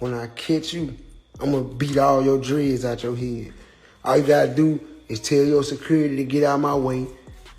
when I catch you, I'm gonna beat all your dreads out your head. All you gotta do is tell your security to get out of my way.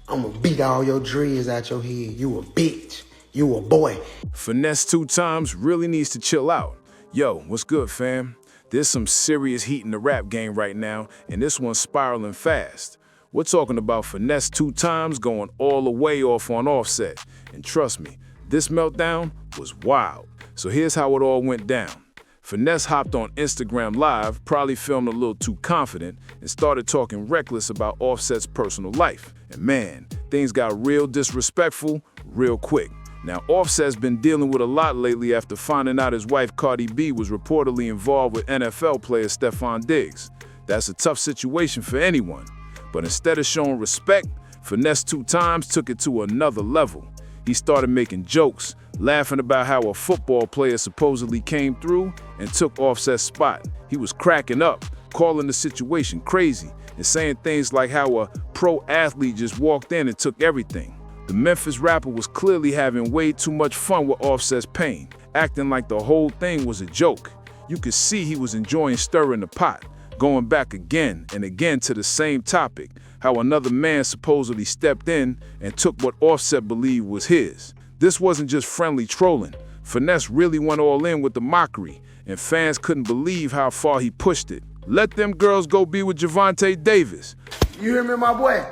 I'm gonna beat all your dreads out your head. You a bitch. You a boy. Finesse2Tymes really needs to chill out. Yo, what's good, fam? There's some serious heat in the rap game right now, and this one's spiraling fast. We're talking about Finesse2Tymes going all the way off on Offset. And trust me, this meltdown was wild. So here's how it all went down. Finesse hopped on Instagram Live, probably filmed a little too confident, and started talking reckless about Offset's personal life. And man, things got real disrespectful real quick. Now, Offset's been dealing with a lot lately after finding out his wife Cardi B was reportedly involved with NFL player Stefon Diggs. That's a tough situation for anyone. But instead of showing respect, Finesse2Tymes took it to another level. He started making jokes, laughing about how a football player supposedly came through and took Offset's spot. He was cracking up, calling the situation crazy, and saying things like how a pro athlete just walked in and took everything. The Memphis rapper was clearly having way too much fun with Offset's pain, acting like the whole thing was a joke. You could see he was enjoying stirring the pot, going back again and again to the same topic, how another man supposedly stepped in and took what Offset believed was his. This wasn't just friendly trolling. Finesse really went all in with the mockery, and fans couldn't believe how far he pushed it. Let them girls go be with Gervonta Davis. You hear me, my boy?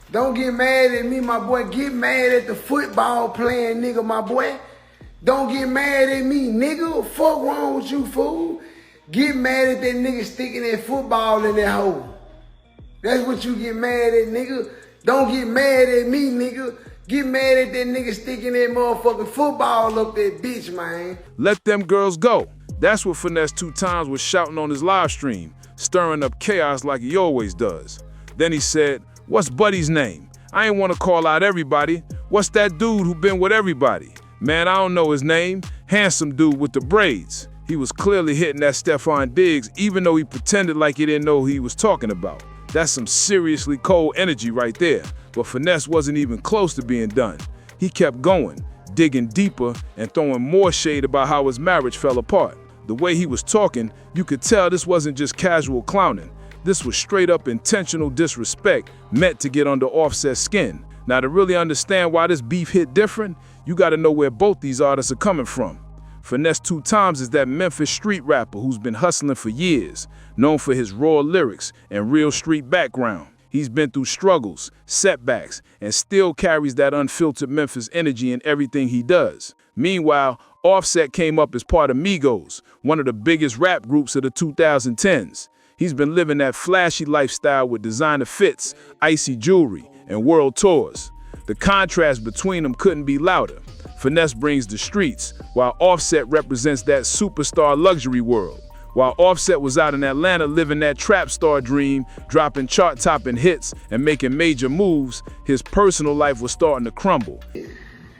Don't get mad at me, my boy. Get mad at the football playing nigga, my boy. Don't get mad at me, nigga. What the fuck wrong with you, fool? Get mad at that nigga sticking that football in that hole. That's what you get mad at, nigga. Don't get mad at me, nigga. Get mad at that nigga sticking that motherfucking football up that bitch, man. Let them girls go. That's what Finesse2Tymes was shouting on his live stream, stirring up chaos like he always does. Then he said, "What's Buddy's name? I ain't want to call out everybody. What's that dude who been with everybody? Man, I don't know his name. Handsome dude with the braids." He was clearly hitting at Stefon Diggs, even though he pretended like he didn't know who he was talking about. That's some seriously cold energy right there. But Finesse wasn't even close to being done. He kept going, digging deeper and throwing more shade about how his marriage fell apart. The way he was talking, you could tell this wasn't just casual clowning. This was straight up intentional disrespect meant to get under Offset's skin. Now, to really understand why this beef hit different, you gotta know where both these artists are coming from. Finesse2Tymes is that Memphis street rapper who's been hustling for years, known for his raw lyrics and real street background. He's been through struggles, setbacks, and still carries that unfiltered Memphis energy in everything he does. Meanwhile, Offset came up as part of Migos, one of the biggest rap groups of the 2010s. He's been living that flashy lifestyle with designer fits, icy jewelry, and world tours. The contrast between them couldn't be louder. Finesse brings the streets, while Offset represents that superstar luxury world. While Offset was out in Atlanta living that trap star dream, dropping chart-topping hits and making major moves, his personal life was starting to crumble.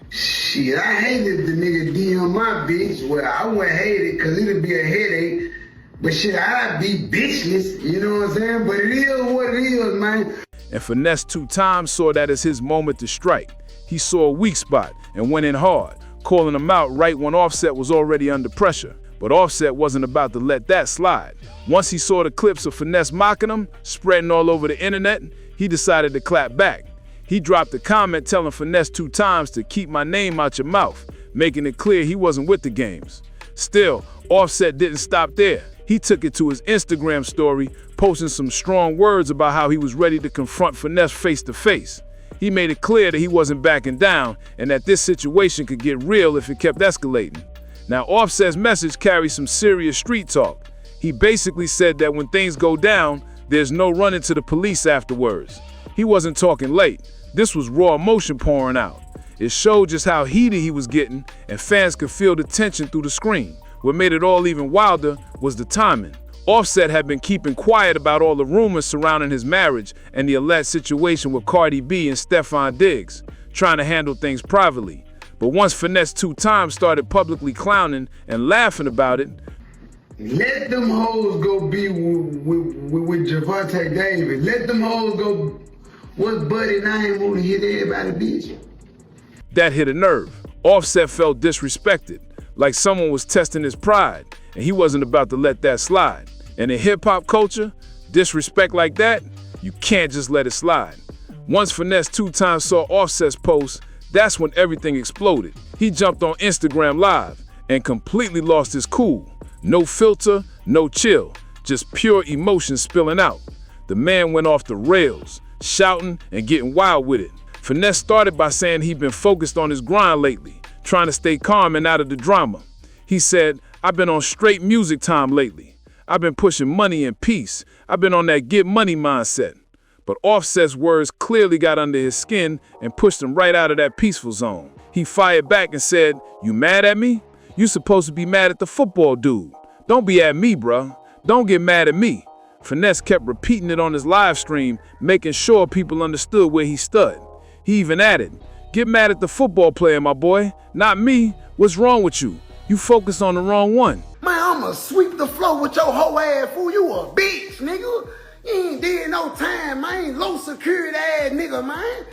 Shit, I hated the nigga DM my bitch. Well, I wouldn't hate it because it'd be a headache. But shit, I'd be bitchless, you know what I'm saying? But it is what it is, man. And Finesse2Tymes saw that as his moment to strike. He saw a weak spot and went in hard, calling him out right when Offset was already under pressure. But Offset wasn't about to let that slide. Once he saw the clips of Finesse mocking him, spreading all over the internet, he decided to clap back. He dropped a comment telling Finesse2Tymes to keep my name out your mouth, making it clear he wasn't with the games. Still, Offset didn't stop there. He took it to his Instagram story, posting some strong words about how he was ready to confront Finesse face to face. He made it clear that he wasn't backing down and that this situation could get real if it kept escalating. Now, Offset's message carries some serious street talk. He basically said that when things go down, there's no running to the police afterwards. He wasn't talking late. This was raw emotion pouring out. It showed just how heated he was getting, and fans could feel the tension through the screen. What made it all even wilder was the timing. Offset had been keeping quiet about all the rumors surrounding his marriage and the alleged situation with Cardi B and Stefon Diggs, trying to handle things privately. But once Finesse2Tymes started publicly clowning and laughing about it, let them hoes go be with Gervonta Davis. Let them hoes go. What's Buddy name want to hit everybody, bitch? That hit a nerve. Offset felt disrespected, like someone was testing his pride, and he wasn't about to let that slide. And in hip-hop culture, disrespect like that, you can't just let it slide. Once Finesse2Tymes saw Offset's post, that's when everything exploded. He jumped on Instagram Live and completely lost his cool. No filter, no chill, just pure emotion spilling out. The man went off the rails, shouting and getting wild with it. Finesse started by saying he'd been focused on his grind lately, trying to stay calm and out of the drama. He said, "I've been on straight music time lately. I've been pushing money and peace. I've been on that get money mindset." But Offset's words clearly got under his skin and pushed him right out of that peaceful zone. He fired back and said, "You mad at me? You supposed to be mad at the football dude. Don't be at me, bruh. Don't get mad at me." Finesse kept repeating it on his live stream, making sure people understood where he stood. He even added, "Get mad at the football player, my boy, not me. What's wrong with you? You focused on the wrong one." Man, I'ma sweep the floor with your whole ass, fool. You a bitch, nigga. You ain't did no time, man. Low security ass nigga, man.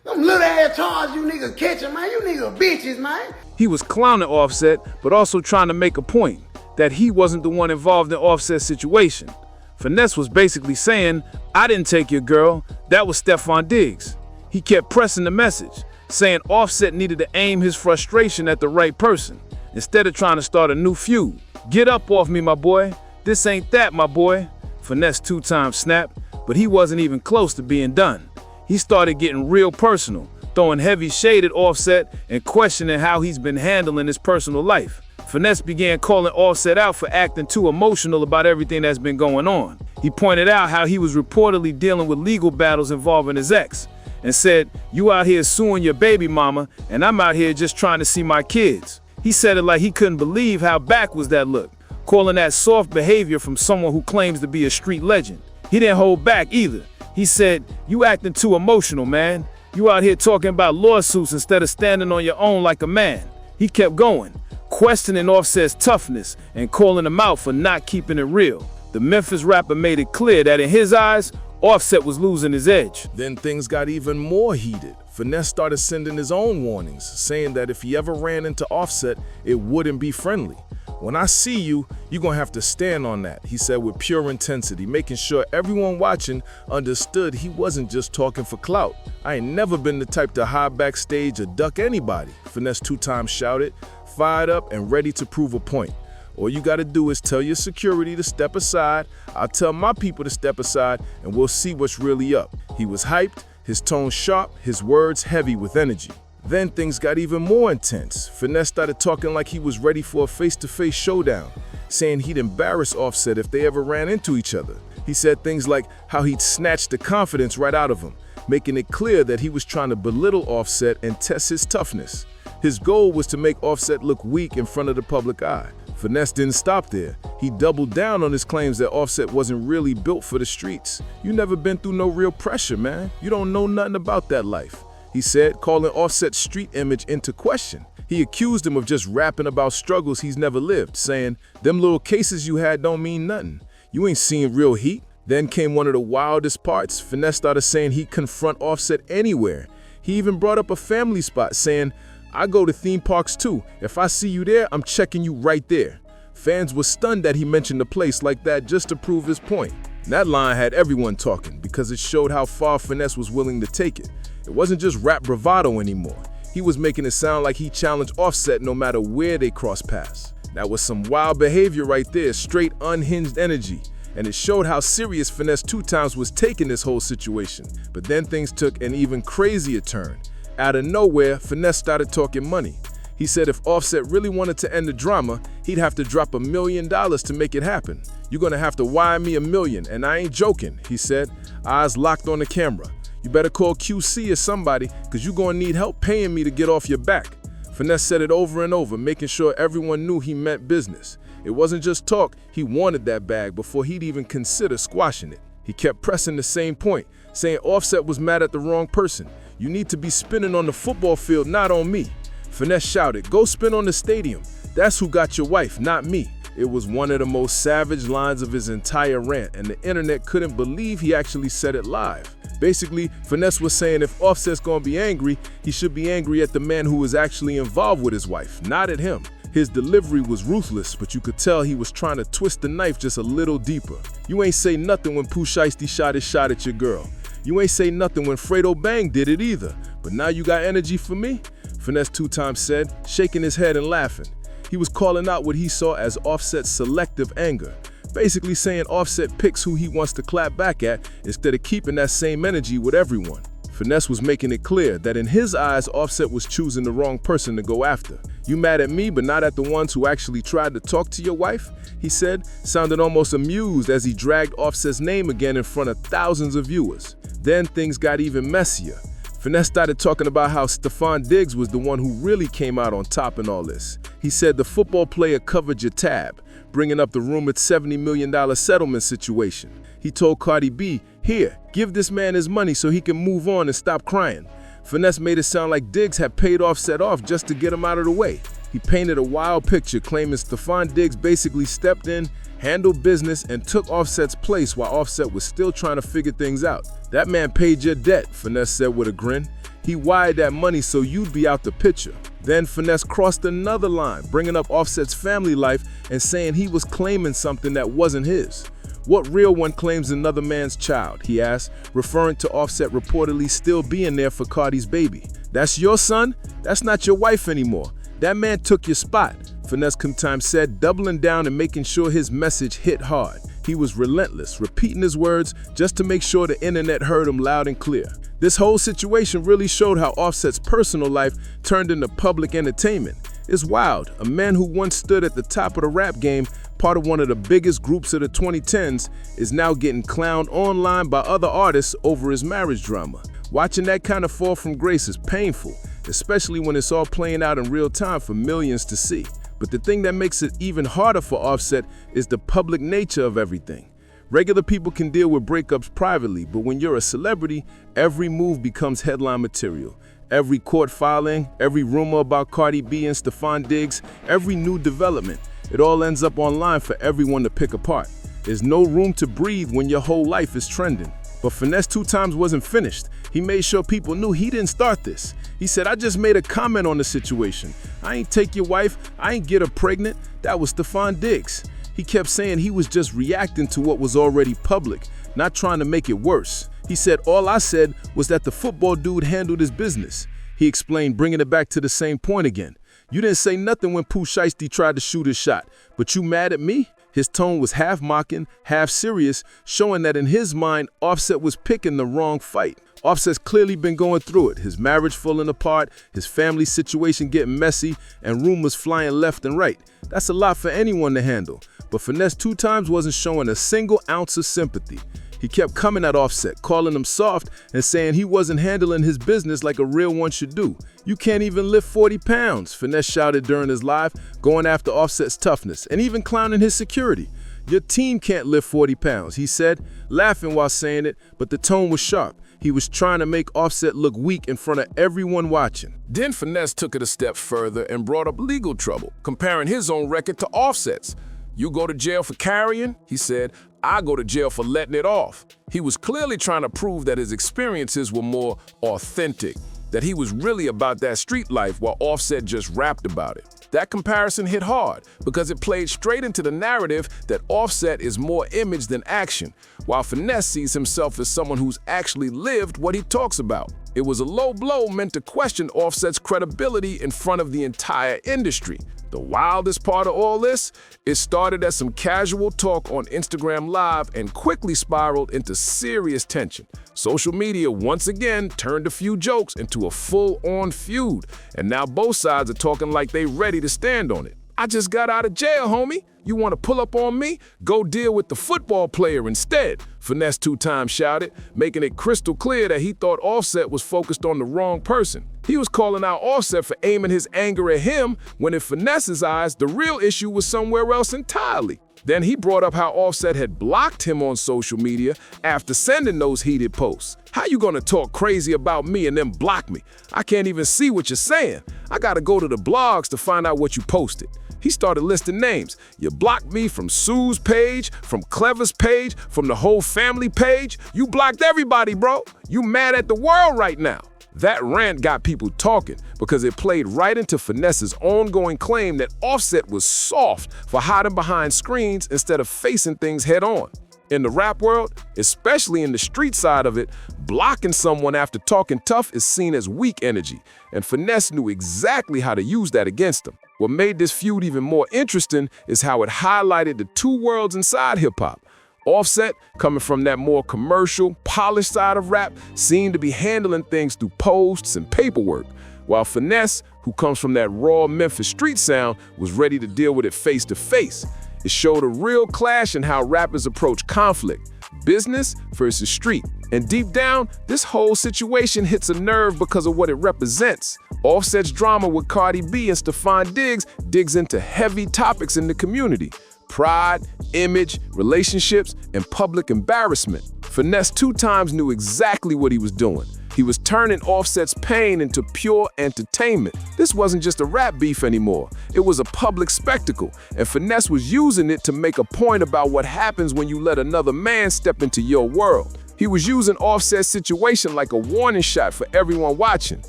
Them little ass charges you nigga catching, man. You nigga bitches, man. He was clowning Offset, but also trying to make a point that he wasn't the one involved in Offset's situation. Finesse was basically saying, "I didn't take your girl, that was Stephon Diggs." He kept pressing the message, saying Offset needed to aim his frustration at the right person, instead of trying to start a new feud. "Get up off me, my boy. This ain't that, my boy." Finesse2Tymes snapped, but he wasn't even close to being done. He started getting real personal, throwing heavy shade at Offset and questioning how he's been handling his personal life. Finesse began calling Offset out for acting too emotional about everything that's been going on. He pointed out how he was reportedly dealing with legal battles involving his ex, and said, "You out here suing your baby mama, and I'm out here just trying to see my kids." He said it like he couldn't believe how backwards that looked, calling that soft behavior from someone who claims to be a street legend. He didn't hold back either. He said, "You acting too emotional, man. You out here talking about lawsuits instead of standing on your own like a man." He kept going, questioning Offset's toughness and calling him out for not keeping it real. The Memphis rapper made it clear that in his eyes, Offset was losing his edge. Then things got even more heated. Finesse started sending his own warnings, saying that if he ever ran into Offset, it wouldn't be friendly. "When I see you, you're gonna have to stand on that," he said with pure intensity, making sure everyone watching understood he wasn't just talking for clout. "I ain't never been the type to hide backstage or duck anybody," Finesse2Tymes shouted, fired up and ready to prove a point. "All you gotta do is tell your security to step aside, I'll tell my people to step aside, and we'll see what's really up." He was hyped, his tone sharp, his words heavy with energy. Then things got even more intense. Finesse started talking like he was ready for a face-to-face showdown, saying he'd embarrass Offset if they ever ran into each other. He said things like how he'd snatch the confidence right out of him, making it clear that he was trying to belittle Offset and test his toughness. His goal was to make Offset look weak in front of the public eye. Finesse didn't stop there. He doubled down on his claims that Offset wasn't really built for the streets. "You never been through no real pressure, man. You don't know nothing about that life," he said, calling Offset's street image into question. He accused him of just rapping about struggles he's never lived, saying, "Them little cases you had don't mean nothing. You ain't seen real heat." Then came one of the wildest parts. Finesse started saying he'd confront Offset anywhere. He even brought up a family spot, saying, "I go to theme parks too. If I see you there, I'm checking you right there." Fans were stunned that he mentioned a place like that just to prove his point. That line had everyone talking because it showed how far Finesse was willing to take it. It wasn't just rap bravado anymore. He was making it sound like he challenged Offset no matter where they crossed paths. That was some wild behavior right there, straight unhinged energy. And it showed how serious Finesse2Tymes was taking this whole situation. But then things took an even crazier turn. Out of nowhere, Finesse started talking money. He said if Offset really wanted to end the drama, he'd have to drop $1 million to make it happen. "You're gonna have to wire me $1 million, and I ain't joking," he said, eyes locked on the camera. "You better call QC or somebody, cause you're gonna need help paying me to get off your back." Finesse said it over and over, making sure everyone knew he meant business. It wasn't just talk, he wanted that bag before he'd even consider squashing it. He kept pressing the same point, saying Offset was mad at the wrong person. "You need to be spinning on the football field, not on me." Finesse shouted, "Go spin on the stadium. That's who got your wife, not me." It was one of the most savage lines of his entire rant, and the internet couldn't believe he actually said it live. Basically, Finesse was saying if Offset's gonna be angry, he should be angry at the man who was actually involved with his wife, not at him. His delivery was ruthless, but you could tell he was trying to twist the knife just a little deeper. You ain't say nothing when Pooh Shiesty shot his shot at your girl. You ain't say nothing when Fredo Bang did it either. But now you got energy for me? Finesse2Tymes said, shaking his head and laughing. He was calling out what he saw as Offset's selective anger, basically saying Offset picks who he wants to clap back at instead of keeping that same energy with everyone. Finesse was making it clear that in his eyes, Offset was choosing the wrong person to go after. You mad at me, but not at the ones who actually tried to talk to your wife? He said, sounded almost amused as he dragged Offset's name again in front of thousands of viewers. Then things got even messier. Finesse started talking about how Stefon Diggs was the one who really came out on top in all this. He said the football player covered your tab, bringing up the rumored $70 million settlement situation. He told Cardi B, "Here, give this man his money so he can move on and stop crying." Finesse made it sound like Diggs had paid Offset off just to get him out of the way. He painted a wild picture claiming Stefon Diggs basically stepped in, handled business, and took Offset's place while Offset was still trying to figure things out. "That man paid your debt," Finesse said with a grin. "He wired that money so you'd be out the picture." Then Finesse crossed another line, bringing up Offset's family life and saying he was claiming something that wasn't his. "What real one claims another man's child?" he asked, referring to Offset reportedly still being there for Cardi's baby. "That's your son? That's not your wife anymore. That man took your spot," Finesse2Tymes said, doubling down and making sure his message hit hard. He was relentless, repeating his words just to make sure the internet heard him loud and clear. This whole situation really showed how Offset's personal life turned into public entertainment. It's wild. A man who once stood at the top of the rap game, part of one of the biggest groups of the 2010s, is now getting clowned online by other artists over his marriage drama. Watching that kind of fall from grace is painful, especially when it's all playing out in real time for millions to see. But the thing that makes it even harder for Offset is the public nature of everything. Regular people can deal with breakups privately, but when you're a celebrity, every move becomes headline material. Every court filing, every rumor about Cardi B and Stefon Diggs, every new development, it all ends up online for everyone to pick apart. There's no room to breathe when your whole life is trending. But Finesse2Tymes wasn't finished. He made sure people knew he didn't start this. He said, "I just made a comment on the situation. I ain't take your wife, I ain't get her pregnant. That was Stefon Diggs." He kept saying he was just reacting to what was already public, not trying to make it worse. He said, "All I said was that the football dude handled his business." He explained, bringing it back to the same point again. "You didn't say nothing when Pooh Shiesty tried to shoot his shot, but you mad at me?" His tone was half mocking, half serious, showing that in his mind, Offset was picking the wrong fight. Offset's clearly been going through it, his marriage falling apart, his family situation getting messy, and rumors flying left and right. That's a lot for anyone to handle, but Finesse2Tymes wasn't showing a single ounce of sympathy. He kept coming at Offset, calling him soft and saying he wasn't handling his business like a real one should do. "You can't even lift 40 pounds, Finesse shouted during his live, going after Offset's toughness and even clowning his security. "Your team can't lift 40 pounds, he said, laughing while saying it, but the tone was sharp. He was trying to make Offset look weak in front of everyone watching. Then Finesse took it a step further and brought up legal trouble, comparing his own record to Offset's. "You go to jail for carrying," he said. "I go to jail for letting it off." He was clearly trying to prove that his experiences were more authentic, that he was really about that street life while Offset just rapped about it. That comparison hit hard because it played straight into the narrative that Offset is more image than action, while Finesse sees himself as someone who's actually lived what he talks about. It was a low blow meant to question Offset's credibility in front of the entire industry. The wildest part of all this, it started as some casual talk on Instagram Live and quickly spiraled into serious tension. Social media once again turned a few jokes into a full-on feud, and now both sides are talking like they ready to stand on it. "I just got out of jail, homie. You want to pull up on me? Go deal with the football player instead," Finesse2Tymes shouted, making it crystal clear that he thought Offset was focused on the wrong person. He was calling out Offset for aiming his anger at him when in Finesse's eyes, the real issue was somewhere else entirely. Then he brought up how Offset had blocked him on social media after sending those heated posts. "How you gonna talk crazy about me and then block me? I can't even see what you're saying. I gotta go to the blogs to find out what you posted." He started listing names. "You blocked me from Sue's page, from Clever's page, from the whole family page. You blocked everybody, bro. You mad at the world right now." That rant got people talking because it played right into Finesse's ongoing claim that Offset was soft for hiding behind screens instead of facing things head-on. In the rap world, especially in the street side of it, blocking someone after talking tough is seen as weak energy, and Finesse knew exactly how to use that against him. What made this feud even more interesting is how it highlighted the two worlds inside hip-hop. Offset, coming from that more commercial, polished side of rap, seemed to be handling things through posts and paperwork, while Finesse, who comes from that raw Memphis street sound, was ready to deal with it face-to-face. It showed a real clash in how rappers approach conflict, business versus street. And deep down, this whole situation hits a nerve because of what it represents. Offset's drama with Cardi B and Stephon Diggs digs into heavy topics in the community: pride, image, relationships, and public embarrassment. Finesse2Tymes knew exactly what he was doing. He was turning Offset's pain into pure entertainment. This wasn't just a rap beef anymore. It was a public spectacle, and Finesse was using it to make a point about what happens when you let another man step into your world. He was using Offset's situation like a warning shot for everyone watching.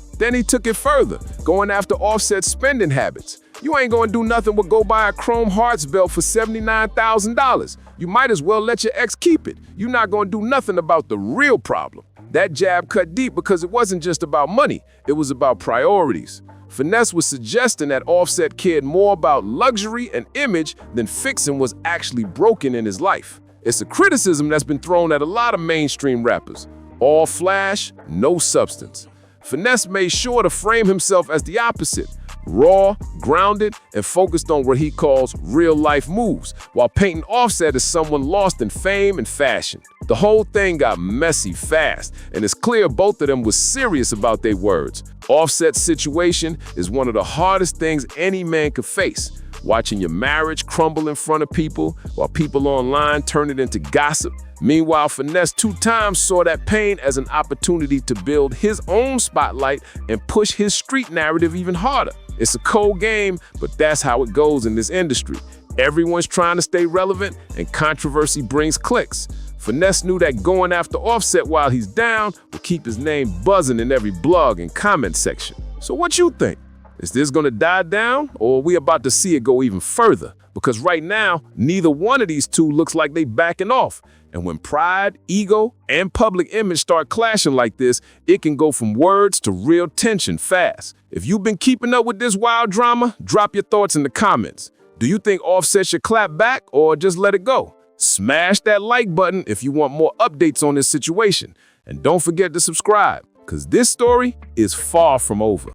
Then he took it further, going after Offset's spending habits. You ain't gonna do nothing but go buy a chrome hearts belt for $79,000. You might as well let your ex keep it. You're not gonna do nothing about the real problem. That jab cut deep because it wasn't just about money, it was about priorities. Finesse was suggesting that Offset cared more about luxury and image than fixing was actually broken in his life. It's a criticism that's been thrown at a lot of mainstream rappers. All flash, no substance. Finesse made sure to frame himself as the opposite: raw, grounded, and focused on what he calls real-life moves, while painting Offset as someone lost in fame and fashion. The whole thing got messy fast, and it's clear both of them was serious about their words. Offset's situation is one of the hardest things any man could face: watching your marriage crumble in front of people, while people online turn it into gossip. Meanwhile, Finesse2Tymes saw that pain as an opportunity to build his own spotlight and push his street narrative even harder. It's a cold game, but that's how it goes in this industry. Everyone's trying to stay relevant, and controversy brings clicks. Finesse knew that going after Offset while he's down will keep his name buzzing in every blog and comment section. So what you think? Is this gonna die down, or are we about to see it go even further? Because right now, neither one of these two looks like they backing off. And when pride, ego, and public image start clashing like this, it can go from words to real tension fast. If you've been keeping up with this wild drama, drop your thoughts in the comments. Do you think Offset should clap back or just let it go? Smash that like button if you want more updates on this situation. And don't forget to subscribe, because this story is far from over.